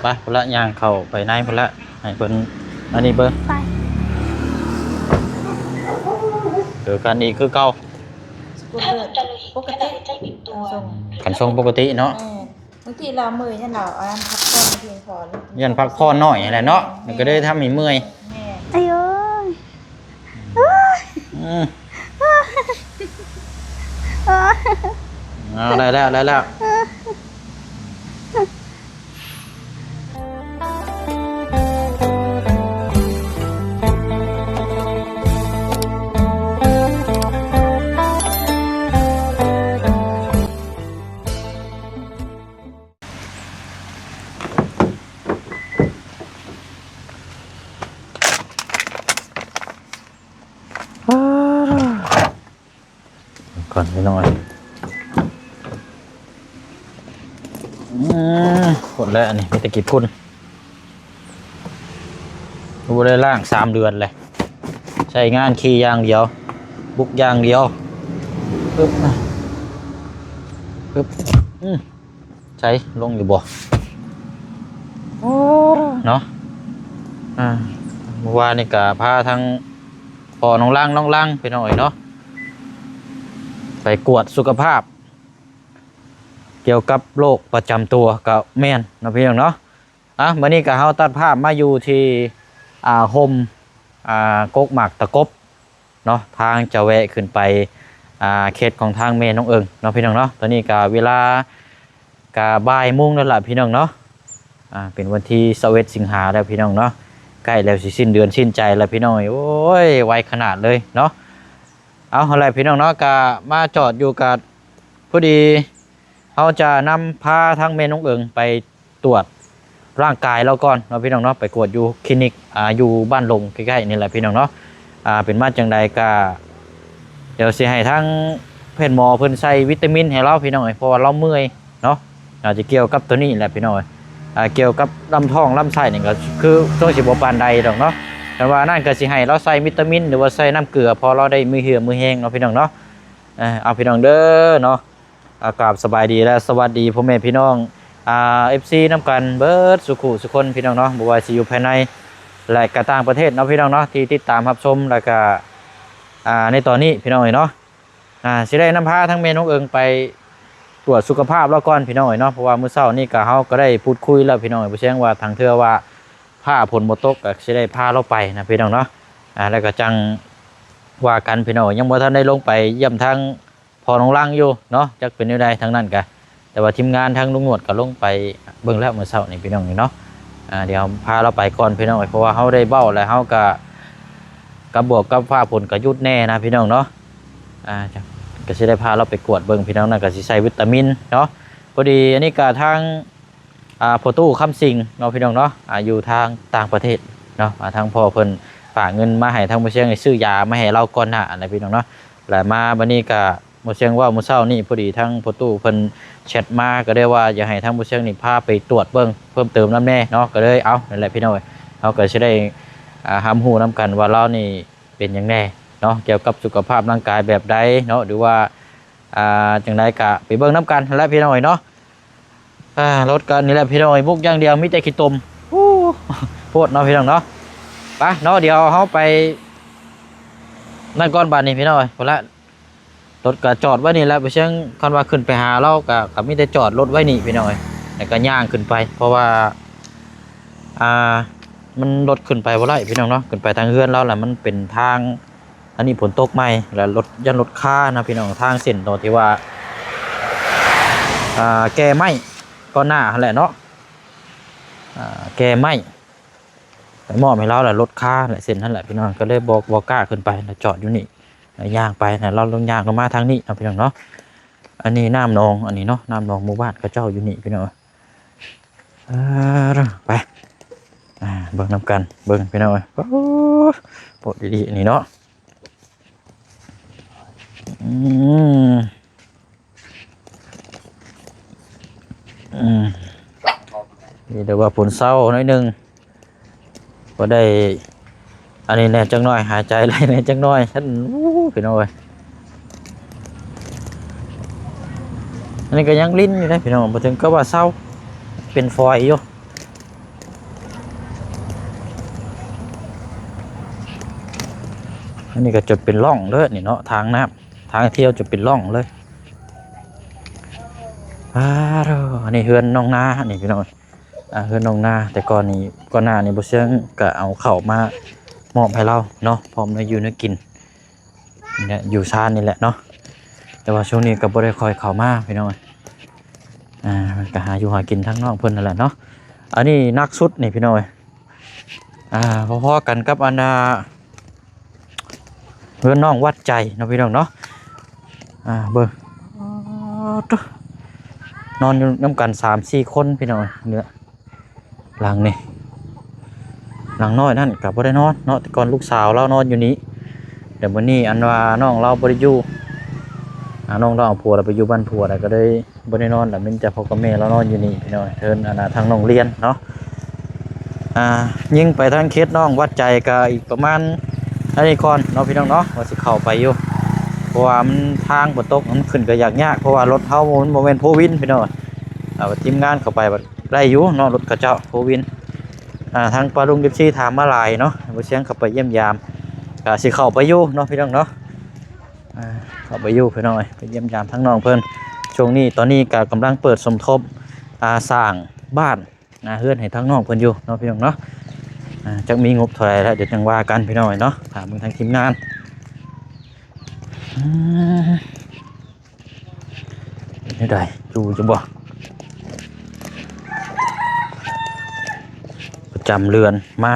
ไปพุ่นละย่างเข้าไปในพุ่นละให้เพิ่นอันนี้เบิ่งไปเดี๋ยวกันอีกคือเก่าสกุลเลิศปกติส่งกันทรงปกติเนาะบางทีเราเมื่อยเนี่ยเราอันพักผ่อนเพียงพอยันพักผ่อนน้อยแหละเนาะมันก็ได้ทำให้เมื่อยอายุได้แล้วก่อนไปหน่อยหมดแล้วอันนี้มีแต่กี่พุ่นรู้ได้ล่าง3 เดือนเลยใช้งานขี่อย่างเดียวบุกอย่างเดียวปึ๊บใช้ลงอยู่บ่เนาะเมื่อวานนี่ก็พาทั้งพอน้องล่างไปหน่อยเนาะไปกวดสุขภาพเกี่ยวกับโรคประจำตัวกับแม่นนะพี่น้องเนาะมื้อนี้ก็เฮาตัดภาพมาอยู่ที่โฮมกกหมากตะกบเนาะทางจะแวะขึ้นไปเขตของทางแม่น้องเอิงเนาะพี่น้องเนาะตอนนี้ก็เวลากะบ่ายโมงแล้วล่ะพี่น้องเนาะเป็นวันที่21 สิงหาคมแล้วพี่น้องเนาะใกล้แล้วสิสิ้นเดือนสิ้นใจแล้วพี่น้องโอ้ยไวขนาดเลยเนาะเอาอะไรพี่น้องเนาะก็มาจอดอยู่กับพอดีเขาจะนำพาทั้งแม่น้องเอิงไปตรวจร่างกายเราก่อนเนาะพี่น้องเนาะไปกวดอยู่คลินิกอยู่บ้านลงใกล้ๆนี่แหละพี่น้องเนาะเป็นมาจังใดก็เดี๋ยวสิให้ทั้งแพทย์หมอเพิ่นใส่วิตามินให้เราพี่น้องเพราะว่าเราเมื่อยเนาะอาจจะเกี่ยวกับตัวนี้แหละพี่น้องเกี่ยวกับลำท้องลำไส้นี่ก็คือต้องสิบ่ปานใดดอกเนาะแต่ว่านั่นก็สิให้เราใส่วิตามินหรือว่าใส่น้ำเกลือพอเราได้มือเหือมือแห้งเนาะพี่น้องเนาะเอาพี่น้องเด้อเนาะอากาศสบายดีและสวัสดีพ่อแม่พี่น้องFC น้ำกันเบิร์ดสุขุสุคนพี่น้องเนาะบ่ว่าสิอยู่ภายในและก็ต่างประเทศเนาะพี่น้องเนาะที่ติดตามรับชมแล้วก็ในตอนนี้พี่น้องเนาะสิได้นำพาทั้งแม่น้องเอิงไปตรวจสุขภาพแล้วก่อนพี่น้องเนาะเพราะว่ามื้อเช้านี่ก็เฮาก็ได้พูดคุยแล้วพี่น้องบ่แจ้งว่าทางเทื่อว่าผ้าผลบ่ตกก็สิได้พาเราไปนะพี่น้องเนาะแล้วก็จังว่ากันพี่น้องยังบ่ทันได้ลงไปเยี่ยมทางพอน้องลังอยู่เนาะจักเป็นอยู่ใดทางนั้นก็แต่ว่าทีมงานทางลุงหนวดก็ลงไปเบิ่งแล้วมื้อเช้านี่พี่น้องเนาะเดี๋ยวพาเราไปก่อนพี่น้องเพราะว่าเฮาได้เบ้าแล้วเฮาก็บวกกับฟ้าฝนก็หยุดแน่นะพี่น้องเนาะก็สิได้พาเราไปกวดเบิ่งพี่น้องนั่นก็สิใส่วิตามินเนาะพอดีอันนี้ก็ทางพ่อตู้คำสิงเนาะพี่น้องเนาะอยู่ทางต่างประเทศเนาะทางพ่อเพิ่นฝากเงินมาให้ทางบ่เชียงให้ซื้อยามาให้เราก่อนหน้าอันนั้นพี่น้องเนาะแล้วมาบัดนี้ก็บ่เชียงว่ามื้อเช้านี้พอดีทางพ่อตู้เพิ่นแชทมาก็ได้ว่าอยากให้ทางบ่เชียงนี่พาไปตรวจเบิ่งเพิ่มเติมนำแน่เนาะก็เลยเอานั่นแหละพี่น้องเฮาก็สิได้หำฮู้นำกันว่าเรานี่เป็นหยังแน่เนาะเกี่ยวกับสุขภาพร่างกายแบบใดเนาะหรือว่าจังไดก็ไปเบิ่งน้ำกันแล้วพี่น้อยเนาะรถกันนี่แหละพี่น้อยบุกอย่างเดียวมีแต่ขี้ตมโพดเนาะพี่น้องเนาะไปเนาะเดี๋ยวเฮาไปนั่นก่อนบาดนี้พี่น้อยพอละรถก็จอดไว้นี่แล้วไปเชียงคันว่าขึ้นไปหาเราก็มีแต่จอดรถไว้นี่พี่น้อยแล้วก็ย่างขึ้นไปเพราะว่ามันรถขึ้นไปบ่ได้พี่น้องเนาะขึ้นไปทางเฮือนเราแหละมันเป็นทางอันนี้ฝนตกใหม่แล้วรถยันรถค่านะพี่น้องทางเส้นตรงที่ว่าแกไม้ก็หน้าแหละเนาะแกไม้แต่มอบให้เราแหละรถค่าแหละเส้นนั่นแหละพี่น้องก็เลยบอกกล้าขึ้นไปนะจอดอยู่นี่ย่างไปนะเราลงย่างลงมาทางนี้นะพี่น้องเนาะอันนี้น้ำนองอันนี้เนาะน้ำนองหมู่บ้านก็เจ้าอยู่นี่พี่น้องไปเบิ่งน้ำกันเบิ่งพี่น้องโปรดดีๆนี่เนาะนี่เดี๋ยวว่าผลเศร้าหน่อยนึงก็ได้อันนี้แน่จังน้อยหายใจไรแน่จังน้อยฉันพี่น้องอันนี้ก็ยังลิ้นอยู่นะพี่น้องมาถึงก็ว่าเศร้าเป็นฟอยอยู่ อันนี้ก็จะเป็นร่องเลยนี่เนาะทางน้ำทางเที่ยวจะเป็นร่องเลยอันนี้เฮือนน้องนานี่พี่น้องเฮือนน้องนาแต่ก่อนนี้ก่อนหน้านี่บ่เชียงก็เอาเข้าวมามอบให้เราเนาะพร้อมในอยู่ในกินเนี่ยอยู่ชานนี่แหละเนาะแต่ว่าช่วงนี้ก็บ่ได้คอยเข้ามาพี่น้องมันก็หาอยู่หากินทั้งนอกเพิ่นนั่นแหละเนาะอันนี้นักสุดนี่พี่น้องพอๆกันกับอันเพื่อนน้องวัดใจเนาะพี่น้องเนาะเบิ่งนอนอยู่น้ำกัน3-4 คนพี่น้องเนี่ยหลังนี่หลังน้อยนั่นกับบ่ได้นอนเนาะแต่ก่อนลูกสาวเรานอนอยู่นี้เดี๋ยววันนี้อันว่าน้องเราบ่ได้อยู่น้องเราเอาผัวเราไปอยู่บ้านผัวแล้วก็ได้บ่ได้นอนแล้วมันจะพ่อกับแม่เรานอนอยู่นี่พี่น้องเทินทางน้องเรียนเนาะยิงไปทางเขตน้องวัดใจก็อีกประมาณอันนี้ก่อนเนาะพี่น้องเนาะว่าสิเข้าไปอยู่เพราะว่ามันทางฝนตกมันขึ้นก็ยากเพราะว่ารถเฮามันบ่แม่นโพวินพี่น้องทีมงานเข้าไปบัดได้อยู่เนาะรถกระเจ้าโพวินทางปาลุงดิบซี่ถามมาหลายเนาะบ่เสียงเข้าไปเยี่ยมยามก็สิเข้าไปอยู่เนาะพี่น้องเนาะเข้าไปอยู่พี่น้องไปเยี่ยมยามทั้งน้องเพิ่นช่วงนี้ตอนนี้ก็กำลังเปิดสมทบสร้างบ้านเฮือนให้ทั้งน้องเพิ่นอยู่เนาะพี่น้องเนาะจักมีงบเท่าไหร่แล้วเดี๋ยวจังว่ากันพี่น้องเนาะถามมึงทางทีมงานนี่ได้อยู่จะบ่ประจำเรือนมา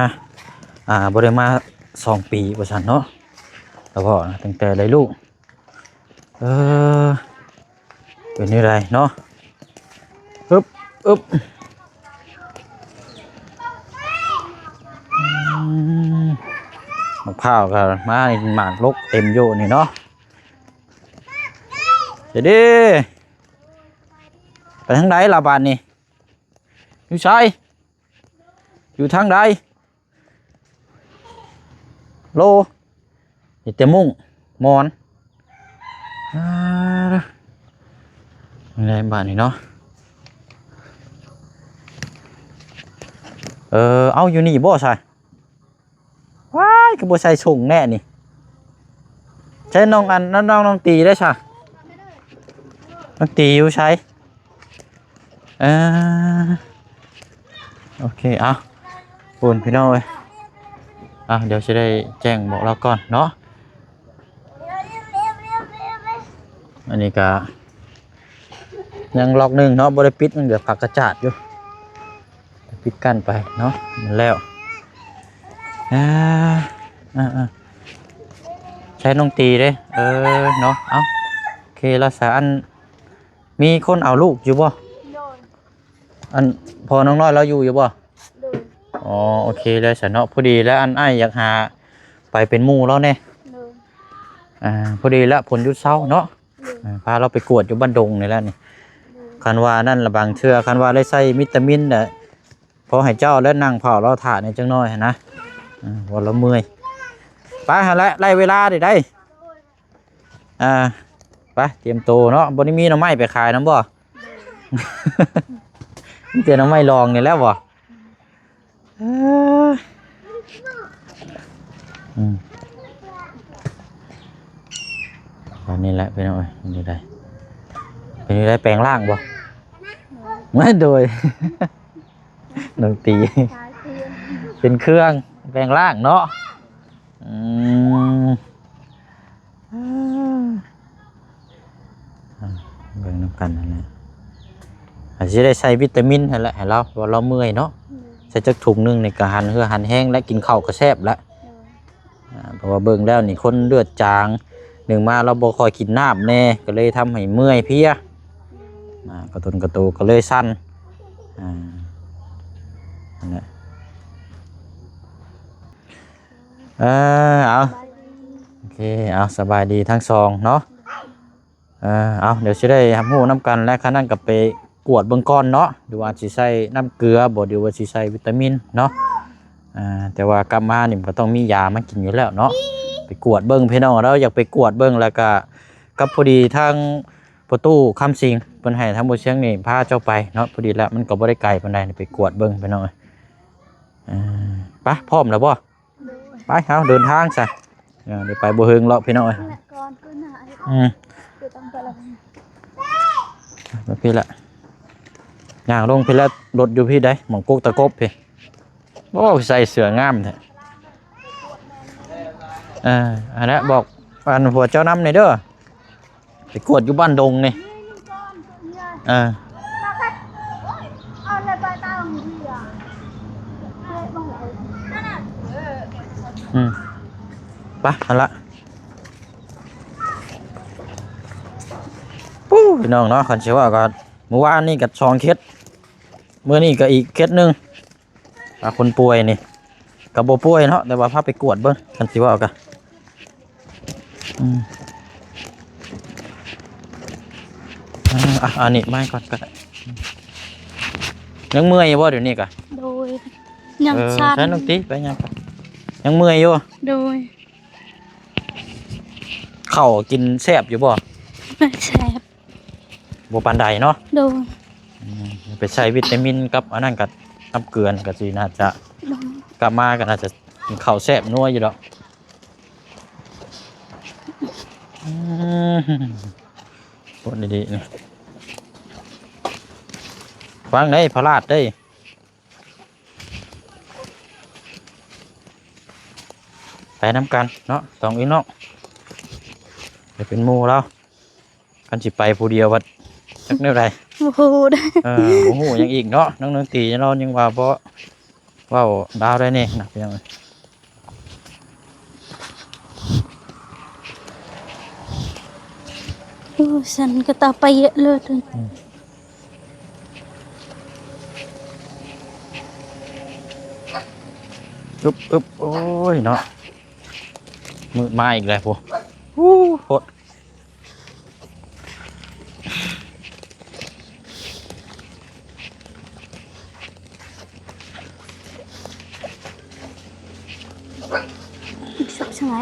บ่ได้มา2 ปีว่าซั่นเนาะแล้วพ่อตั้งแต่ได้ลูกเป็นนี่ไรเนาะอึ๊บมะพร้าวก็มาในหมากลกเต็มโยนี่เนาะเดี๋ยวดิไปทางใดล่ะบ้านนี่อยู่ใช่อยู่ทางใดโลนี่แต่มุ่งมอนอะไรบ้านนี่เนาะเอาอยู่นี่บ่ใช่ว้ายก็บ่ใส่ส่งแน่นี่ใช้น้องน้องตีได้ใช่น้องตีอยู่ใช้โอเคเอาปุ่นพี่น้องเว้ยเดี๋ยวจะได้แจ้งบอกเราก่อนเนาะอันนี้ก็ยังล็อกหนึ่งเนาะบริปิดมันเดี๋ยวผักกระจาดอยู่ปิดกั้นไปเนาะมันแล้วใช้น้องตีเด้เนาะเอาโอเคแล้วสารมีคนเอาลูกอยู่บ่อันพอน้องน้อยเราอยู่บ่อ๋อโอเคเลยสารเนาะพอดีแล้วอันไออยากหาไปเป็นหมู่แล้วเนี่ยพอดีแล้วผลยุดเศร้าเนาะพาเราไปกวดอยู่บ้านดงนี่แล้วนี่คันว่านั่นละบางเชื่อคันว่าได้ใส่วิตามินเนี่ยพอให้เจ้าแล้วนั่งเผาเราถ่านในจังน้อยนะวันละเมื่อยไปหาละไล่เวลาได้ไปเตรียมตัวเนาะบนนี้มีน้ำไม้ไปขายน้ำบ่เตรียมน้ำไม้ลองนี่แล้วบ่วันนี้แหละเป็นอะไรเป็นอะไรเป็นอะไรแปลงร่างบ่ไม่โดยดนตรีเป็นเครื่องแปลงร่างเนาะเบิ่งน้ำกันนั่นแหละอาจจะได้ใช้วิตามินนั่นแหละให้เราว่าเราเมื่อยเนาะใส่จักถุงนึงในกระหันเพื่อหันแห้งและกินข้าวก็แซ่บละเพราะว่าเบิ่งแล้วนี่คนเลือดจางหนึ่งมาเราบ่ค่อยกินน้ำแน่ก็เลยทำให้เมื่อยเพี้ยกระตุนกระตูก็เลยสั้นนั่นแหละเอาโอเคเอาสบายดีทั้งสองเนาะเอาเดี๋ยวจะได้ทำหูน้ำกันและข้านั่นกับไปกวดเบื้องก้อนเนาะดูว่าสิใส่น้ำเกลือบ่ดูว่าสิใส่วิตามินเนาะแต่ว่ากลับมานี่ก็ต้องมียามากินอยู่แล้วเนาะไปกวดเบิ้งพี่น้องเราอยากไปกวดเบิ้งแล้วก็กับพอดีทางประตูคำสิงเพิ่นให้ทางบ่เชียงนี่พาเจ้าไปเนาะพอดีแล้วมันก็บ่ได้ไกลปานใดไปกวดเบิ้งพี่น้องไปพร้อมแล้วบ่ไปเอาเดินทางซะ เดี๋ยวไปบ่เฮิงเลาะพี่น้อย แหละก่อนขึ้นหา เดี๋ยวต้องไปละ แบบพี่ละย่างลงพี่ละรถอยู่พี่ได้หมองกุกตะกบพี่โอ้ใส่เสื้องามแท้อันนั้นบอกอันหัวเจ้าน้ำนี่เด้อไปกวดอยู่บ้านดงนี่เอาเลยไปตามพี่อ่ะบ้างไหนนั่นน่ะไปอันละปู้พี่น้องเนาะคันเชื่อว่าก็เมื่อวานนี่กับ2 เคสเมื่อนี่ก็อีกเคสหนึงคนป่วยนี่กับบ่ป่วยเนาะแต่ว่าพาไปกวดเบิ่งคันสิว่าก็อันนี้ไม่ก่อนก็ได้ยังเมื่อยอยู่บ่เดี๋ยวนี้กะโดยยังชันใช้นกตีไปยังเมื่อยอยู่โดยข้าวกินแซ่บอยู่บ่แซ่บบ่ปานใดเนาะโดยไปใช้วิตามินกับอันนั้นกับน้ำเกลือก็สิน่าจะกลับมาก็น่าจะกินข้าวแซ่บนัวอยู่ดอกปวดดีๆนี่ฟังได้พลาดได้ไปน้ำกันเนาะต้องอีกเนาะเดี๋ยวเป็นหมู่แล้วกันสิไปผู้เดียววัดจักแนวใดโอ้โหโอ้โหยังอีกเนาะน้องนึงตีเรายังว่าเพราะว่าดาวได้นี่นะเพียงฉันก็ตาไปเยอะเลยอึบโอ้ยเนาะมืดมาอีกแล้วพวกโคตรสักช่างไหน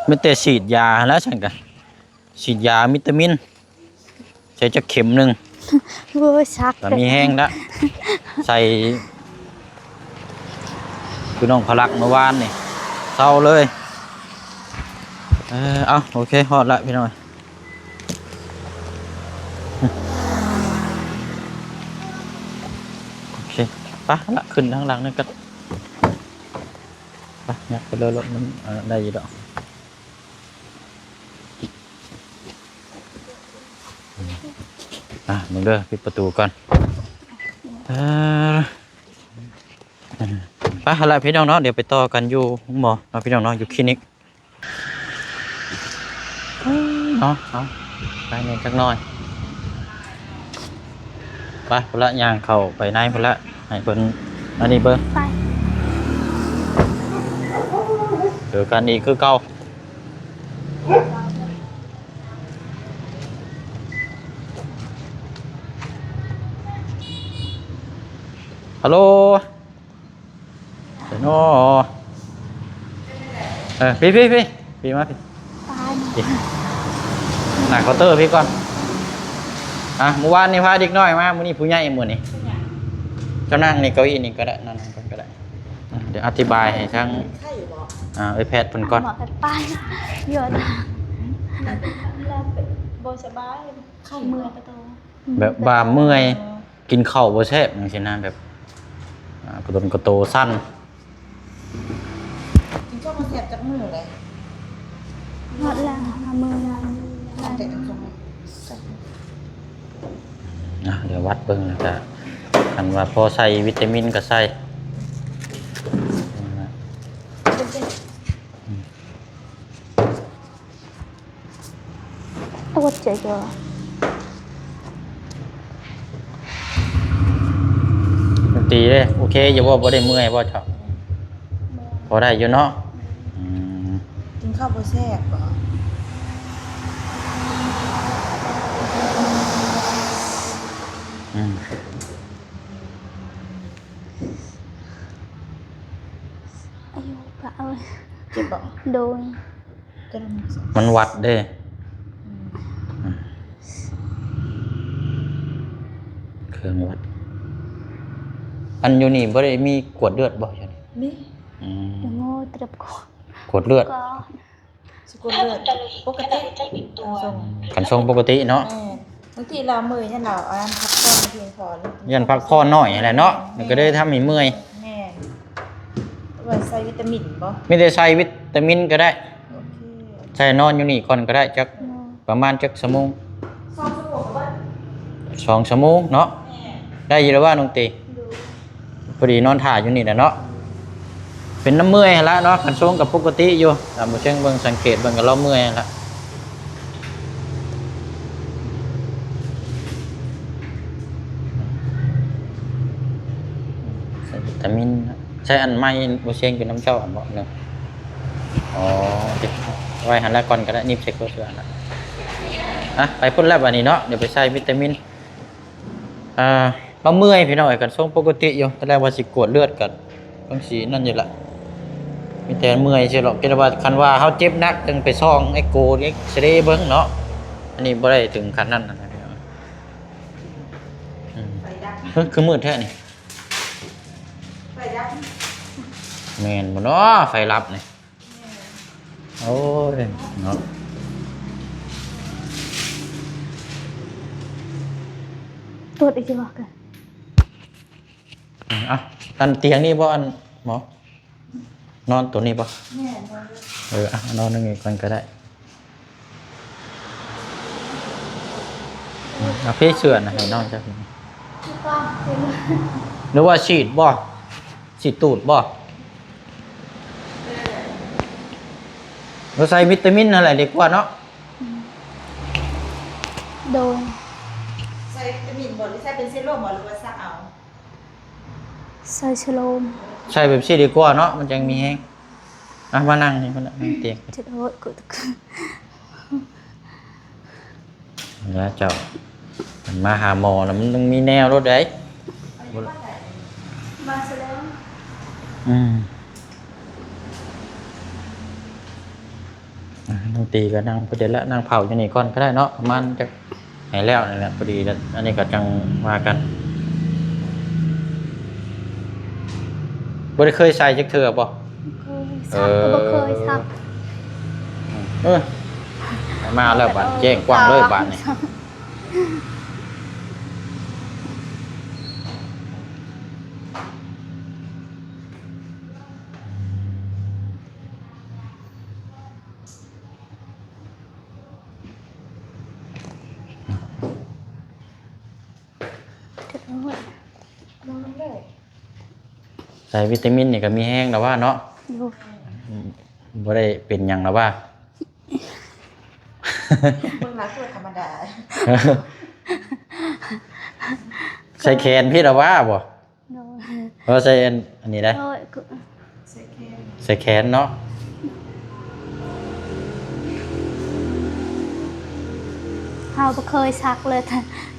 ไม่แต่ฉีดยาแล้วฉันกันฉีดยาวิตามินใช้จะเข็มหนึ่งชักแต่มีแห้งแล้วใส่คือน้องพลักเมื่อวานนี่เศร้าเลยเอาโอเคฮอดละพี่น้อยโอเคปะละขึ้นข้างหลังนั่นก็ปะเนี่ยไปเลยรถมันได้ยี่ดอกมึงเด้อปิดประตูก่อนไปอะไรพี่น้องเนาะเดี๋ยวไปต่อกันอยู่หมอเนาะพี่น้องเนาะอยู่คลินิกเนาะไปเนี่ยจักหน่อยไปพละย่างเข้าไปในพละให้เพิ่นอันนี้เบิ่งไปเดี๋ยวกันอีกคือเก่าฮัลโหลเดี๋ยวน้อพี่มาพี่หน้าเคาน์เตอร์พี่ก่อนเมื่อวานนี่พาเด็กน้อยมามื้อนี้ผู้ใหญ่มื้อนี้เจ้านั่งในเก้าอี้นี่ก็ได้นั่งก็ได้เดี๋ยวอธิบายให้ทั้งแพทย์เพิ่นก่อนไปเยอะนะแล้วบ่สบายไข้เมื่อยประตูแบบบ่าเมื่อยกินข้าวบ่แซ่บจังซี่นะแบบกระโตสั้นกินข้าวมาแซ่บจักมื้อเลยหมดแล้วมือแต่จังซั่นเดี๋ยววัดเบิ่งแล้วก็คันว่าพอใส่วิตามินก็ใส่ตัวเจ๋อตีเลยโอเคอย่าว่าบ่ได้เมื่อยบ่ชอบพอได้อยู่เนาะกินข้าวบ่แซ่บบ่อายุกะเอ้ยเจ็บบ่โดย จะนำมา มันวัดเด้เครื่องวัดอันอยู่นี่บ่ได้มีกวดเลือดบ่อยู่นี่ นี่ อืม Đừng ngô tập có กวดเลือด สกุลเลือดปกติส่ง กันทรงปกติเนาะ บางทีเราเมื่อยเนี่ยเราเอาน้ำพักผ่อนเพียงพอหรือ ยันพักผ่อนน้อยนั่นแหละเนาะมันก็ได้ทำให้เมื่อย แม่ว่าใส่วิตามินบ่ ไม่ได้ใช้วิตามินก็ได้ โอเค ใช้นอนอยู่นี่ก่อนก็ได้จัก ngô ประมาณจักชั่วโมง 2 ชั่วโมงก็ว่า 2 ชั่วโมงเนาะ แม่ ได้อยู่แล้วว่าน้องตี đủ พอดีนอนถ่ายอยู่นี่แหละเนาะเป็นน้ำเมื่อยหั่นละเนาะกันทรงกับปกติอยู่ตามบ่เชิงเบิ่งสังเกตเบิ่งก็เราเมื่อยหั่นละใส่วิตามินใช้อันใหม่บ่เชิงเป็นน้ำเจ้าอันบ่เนาะอ๋อเดี๋ยวไว้หันละก่อนก็ได้นิบเช็คตัวเสื้อหั่นละอ่ะไปพุ่นแล้วบัดนี้เนาะเดี๋ยวไปใช้วิตามินเราเมื่อยพี่น้อยกันทรงปกติอยู่แต่แรกว่าสิกวดเลือดกันบางสีนั่นอยู่ละมีแต่เมื่อยใช่หรอกคิดว่าคันว่าเฮาเจ็บหนักจึงไปซ่องเอ็กโกเอ็กซเรย์เบิ่งเนาะอันนี้บ่ได้ถึงขั้นนั้นนะพี่น้อยอืม ไฟดับ เฮ้ยคือมืดแท้นี่ ไฟดับ แม่นบ่เนาะไฟลับนี่โอ้ยเนาะ tuột đi chưa kìa อ่ะอันเตียงนี่บ่อันหมอ นอนตัวนี้บ่ แม่นอนเลย อ่ะนอนนึงอีกก่อนก็ได้เอาพี่เชื่อนะให้น้องจ้ะ con หรือว่าฉีดบ่ฉีดตูดบ่เราใส่วิตามินอะไรดีกว่าเนาะ đồ ใส่วิตามินบ่หรือใส่เป็นเซรั่มบ่หรือว่าซักเอา soi salon ใส่แบบซี่ดีกว่าเนาะมันจังมีแฮงอ่ะมานั่งนี่มานั่งเตียง chết ơi cự thực แล้วเจ้ามันมาหาหมอแล้วมันต้องมีแนวรถได้ mà salon อืมนั่งตีก็นั่งพอดีแล้วนั่งเผาอยู่นี่ก่อนก็ได้เนาะประมาณจะหายแล้วนี่แหละพอดีแล้วอันนี้ก็จังมากันบ่ได้เคยใส่จักเทื่อบ่ khơi sắp có khơi sắp เออมาแล้วบาดแจ้งกว้างเลยบาดนี่ chết ơi นอนเลย ใส่วิตามินนี่ก็มีแห้งแล้วว่าเนาะ vô บ่ได้เป็นหยังแล้วว่า เบิ่งหลายตัวธรรมดา ใส่แขนพี่แล้วว่าบ่ rồi เพราะใส่อันนี้ได้ rồi cự ใส่แค่ ใส่แขนเนาะ hao có khơi sạc lên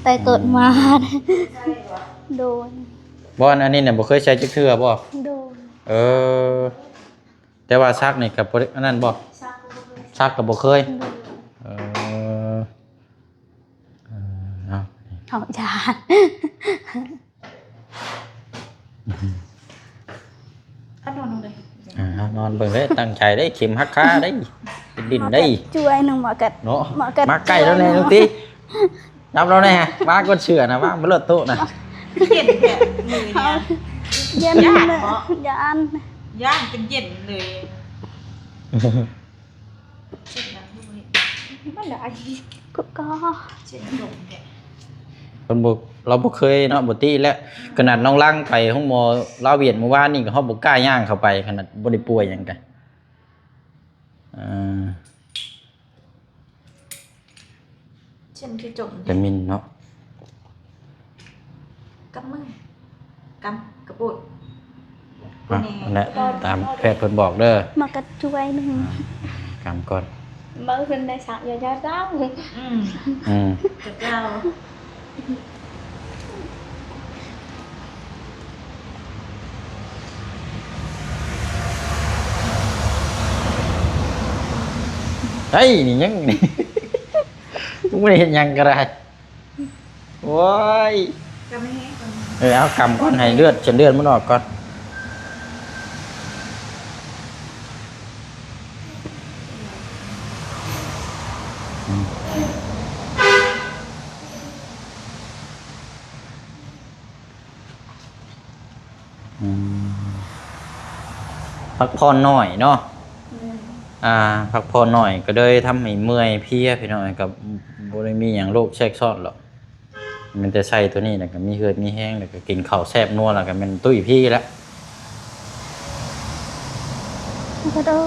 tay cợt mà ใช่บ่ đồ บ่อันนี้เนี่ยบ่เคยใช้จักเทื่อบ่ đồ เออ แต่ว่าซักนี่ก็บ่ได้อันนั้นบ่ ซักก็บ่เคย ซักก็บ่เคย đồ เออเอา họ chán อันนอนลงเลย เอานอนเบิ่งเด้ตั้งใจได้เข็มหักขาได้เป็นดินได้ chui anh đừng mà cật เนาะ มากัด มาใกล้แล้วแน่ทุกทีนับแล้วแน่มาก็เชื่อนะว่าบ่เลิศโต๊ะนะ เย็นแค่มือเนี่ย dân Dạ, nè có. dạ anh ย่างเป็นเย็นเลยเช่นนั้นด้วย nó lại cũng có เช่นลมเนี่ย คนบ่เราบ่เคยเนาะบ่ติแล้วขนาดน้องลังไปห้องหมอลาวเวียดเมื่อวานนี่ก็เฮาบ่กล้าย่างเข้าไปขนาดบ่ได้ป่วยหยังกันอ่า เช่นคือจม วิตามินเนาะ กับมือกำกระปุก อ่ะนั่นแหละตามแพทย์เพิ่นบอกเด้อ mà cật chui anh đừng กำก่อน mơ bên đây sạc giờ ra đó อืม กับเรา เฮ้ยนี่ยังนี่ กูไม่ได้เห็นหยังก็ได้โอ้ย ก็ไม่ให้คน เอากำก่อนให้เลือดเลือดมันออกก่อนพักผ่อนหน่อยเนาะพักผ่อนหน่อยก็เลยทำให้เมื่อยเพลียพี่น้อยกับบริมีอย่างโรคแทรกซ้อนหรอกมันจะใส่ตัวนี้แหละก็มีเหือดมีแห้งแล้วก็กินข้าวแซ่บนัวแล้วก็มันตุ้ยพี่แล้ว ก็ได้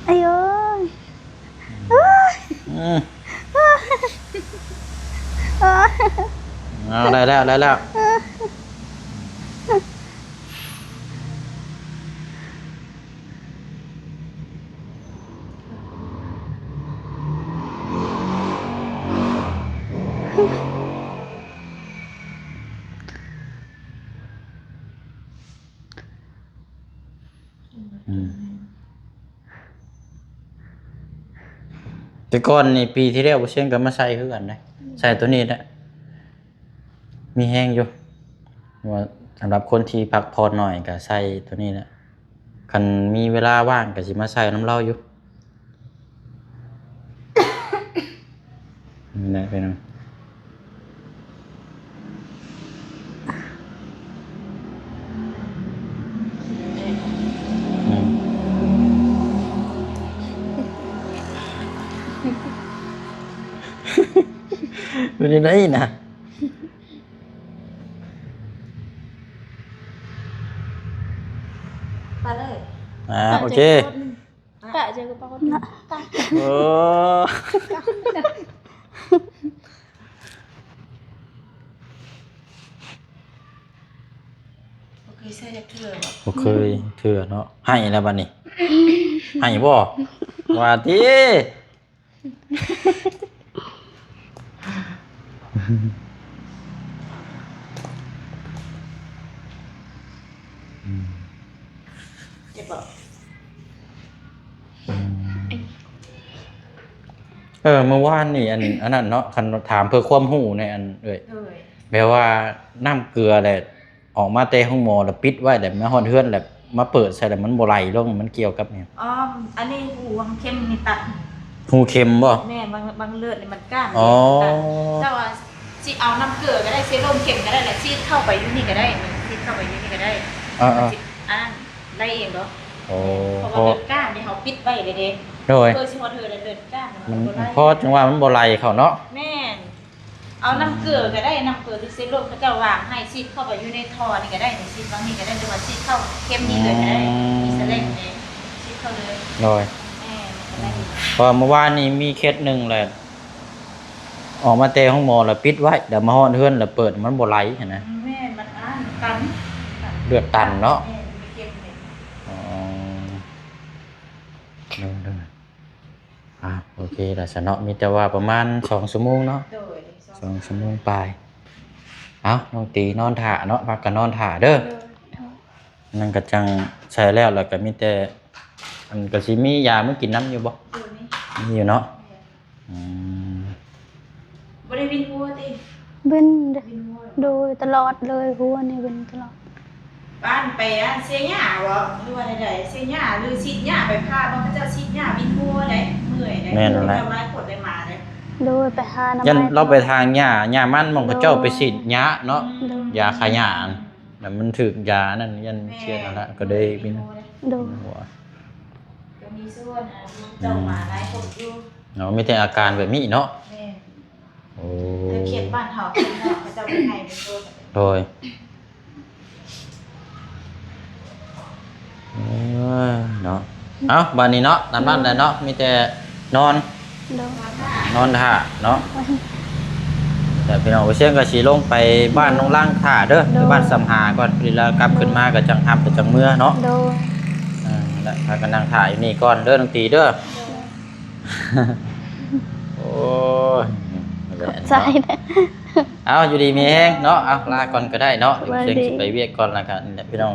ไอ้เอ้ย เอาได้แล้วแต่ก่อนนี่ปีที่แล้วบ่เชียงก็มาใส่คือกันได้ใส่ตัวนี้แหละมีแห้งอยู่ว่าสำหรับคนที่พักผ่อนหน่อยก็ใส่ตัวนี้แหละคันมีเวลาว่างก็สิมาใส่น้ำเหล้าอยู่นี่แหละพี่น้องอยู่ในนี้นะ ไปเลย โอเค กะเจอกับป้าคนนะ โอ้ โอเคใส่จะเถื่อน บ่เคยเถื่อเนาะให้แล้วบัดนี้ ให้บ่ว่าติเจ็บบอก เมื่อวานนี่อันนั้นเนาะคันถามเพื่อความรู้ในอันเอ้ย เลย แปลว่าน้ำเกลือแหละออกมาแต่ห้องหมอแล้วปิดไว้แล้วมาฮอดเฮือนแล้วมาเปิดใส่แล้วมันบ่ไหลลงมันเกี่ยวกับเนี่ย อ๋ออันนี้หูวังเข้มนี่ตัด หูเข็มบ่ แม่บางเลือดนี่มันก้าน อ๋อ แต่ว่าสิเอาน้ำเกลือก็ได้เซรั่มเข็มก็ได้แหละซีดเข้าไปอยู่นี่ก็ได้มันซีดเข้าไปอยู่นี่ก็ได้ อ่า อ่านได้เองเหรอ โอ้ เพราะว่าเป็นก้านที่เขาปิดไว้เลยเด้ โดย เพื่อสิฮอดเธอเดินก้าน มัน บ่ได้ พอจังว่ามันบ่ไหลเข้าเนาะ แม่นเอาน้ำเกลือก็ได้น้ำเกลือที่เซรั่มเขาจะวางให้ซีดเข้าไปอยู่ในท่อนี่ก็ได้ในซีดบางนี่ก็ได้หรือว่าซีดเข้าเข้มนี่เลยก็ได้มีสเลงเลยซีดเข้าเลย โดย แม่มันก็ได้ เพอเมื่อวานนี้มีเคสหนึงแหละออกมาแต่ห้องหมอแล้วปิดไว้เดี๋ยวมาฮอดเฮือนแล้วเปิดมันบ่ไหลเห็นนะ แม่มันอ่านกัน เลือดตันเนาะ แม่มีเข้มเลย อ๋อเด้อโอเคแล้วซะเนาะมีแต่ว่าประมาณ2 ชั่วโมงเนาะ โดย 2 ชั่วโมงปลายน้องตีนอนถ่าเนาะพักกันนอนถ่าเด้อนั่นก็จังใช้แล้วก็มีแต่อันก็สิมียามื้อกินน้ำอยู่บ่ ตัวนี้ มีอยู่เนาะอืม บริวินวัวติ เบิ้น วินวัว โดยตลอดเลยหัวนี่เบิ้นตลอด บ้านไปอ่ะเสียหญ้าบ่หรือว่าใดๆเสียหญ้าหรือซีดหญ้าไปพาบ่เขาเจ้าซีดหญ้าวินวัวได้เมื่อยได้เอาไว้ปวดได้มาได้ โดยไปหาน้ำ ยัน ไม้ เราไปทางหญ้ามันหมองเขาเจ้าไปฉีดหญ้าเนาะ โดย ยาฆ่าหญ้าอันแล้วมันถึกยานั่นยันเชียดนั่นละก็ได้บิน โดย หัว ก็มีส่วนเจ้ามาหลายคนอยู่ เนาะมีแต่อาการแบบนี้เนาะ แม่ โอ้ เขตบ้านเฮาเขาเจ้าเป็นไงเป็นตัว โดยเนาะบ้านนี้เนาะนำบ้านแต่เนาะมีแต่นอน โดย นอนท่าเนาะแต่พี่น้องเชียงก็สิลงไปบ้านน้องล่างท่าเด้อไปบ้านสำหาก่อนเวลากลับขึ้นมาก็จังทำไปจังเมื่อเนาะ โดย แล้วพากันนั่งถ่ายอยู่นี่ก่อนเด้อน้องตีเด้อ โอ้ย ใจนะ เอาอยู่ดีมีแห้งเนาะเอาลาก่อนก็ได้เนาะเดี๋ยวเชียงสิไปเวียกก่อนแล้วกันนี่แหละพี่น้อง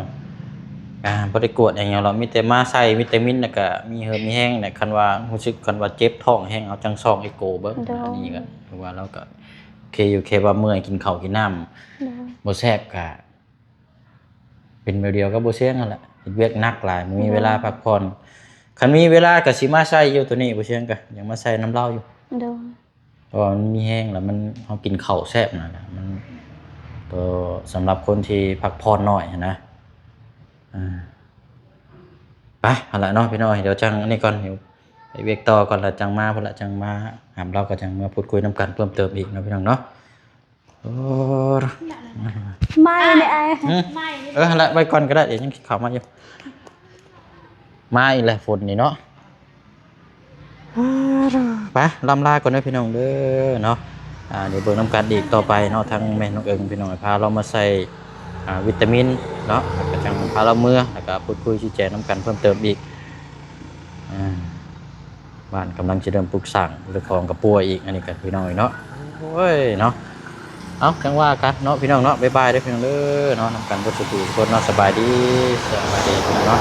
บ่ได้กวดอย่างเดียวเรามีแต่มาใส่วิตามินแล้วก็มีเหือมีแห้งเนี่ยคันว่ารู้สึกคันว่าเจ็บท้องแห้งเอาจังซองเอโกเบิ่งอันนี้ก็ถือว่าเราก็โอเคอยู่แค่ว่าเมื่อยกินข้าวกินน้ำบ่แซ่บก็เป็นแบบเดียวกับบ่เสียงนั่นแหละเฮ็ดเวียกหนักหลายบ่มีเวลาพักผ่อนคันมีเวลาก็สิมาใส่อยู่ตัวนี้บ่เสียงก็ยังมาใส่น้ำเหล้าอยู่ โดย เพราะว่ามันมีแห้งแล้วมันเฮากินข้าวแซ่บนั่นน่ะมันตัวสำหรับคนที่พักผ่อนน้อยนะไปเอาละเนาะพี่น้อยเดี๋ยวจังอันนี้ก่อนเดี๋ยวไปเวียกต่อก่อนแล้วจังมาพุ่นละจังมาหามเราก็จังมาพูดคุยนํกันเพิ่มเติมอีกเนาะพี่น้องเนาะโอ้ ไม่เนี่ยไอ้ ไม่นี่ หั่นละไว้ก่อนก็ได้เดี๋ยวยังเข้ามาอยู่มาอีกแล้วฝนนี่เนาะไปลำลาก่อนเด้อพี่น้องเด้อเนาะเดี๋ยวเบิ่งนํกันอีกต่อไปเนาะทางแม่น้องเอิงพี่น้องพาเรามาใส่วิตามินเนาะแล้วก็จังพาเราเมื่อแล้วก็พูดคุยชี้แจงนํกันเพิ่มเติมอีกบ้านกำลังจะเริ่มปลูกสร้างเรื่องของกระปัวอีกอันนี้กันพี่น้องเนาะโอ้ยเนาะเอาจังว่ากันเนาะพี่น้องเนาะบ๊ายบายเด้อพี่น้องเด้อเนาะนำกันบ่สุขทุกคนเนาะสบายดีเนาะ